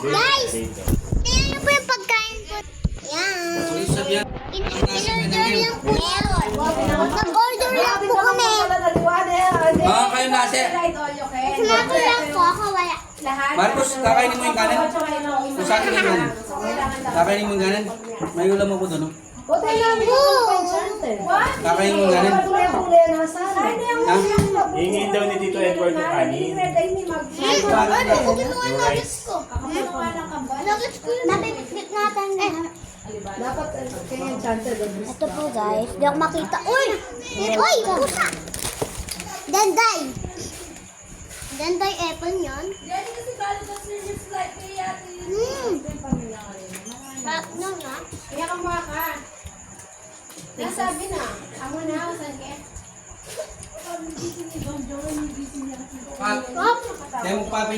Guys, tingnan niyo po yung pagkain ko. Yan. In-order lang po yun. Nag-order lang po kami. Oo, kayo nasa. Sumako lang po, ako wala. Marcos, kakainin mo yung kanin? Kung sa akin yung kanin. Kakainin mo yung kanin? May ulam ako doon, no? Kakainin mo yung kanin? Ha? Hingin daw ni Tito Edward yung kanin. Ano? Kutin mo ang nuggets ko. Nuggets ko yun. Napipit natin. Dapat kaya enchanted. Ito po guys, di ako makita. Uy! Uy! Pusa! Denday! Denday apple yun. Sarap nun ha? Kaya ka mga ka. Nasabi na. Amo na, saan ka? Pat, tayo mo pa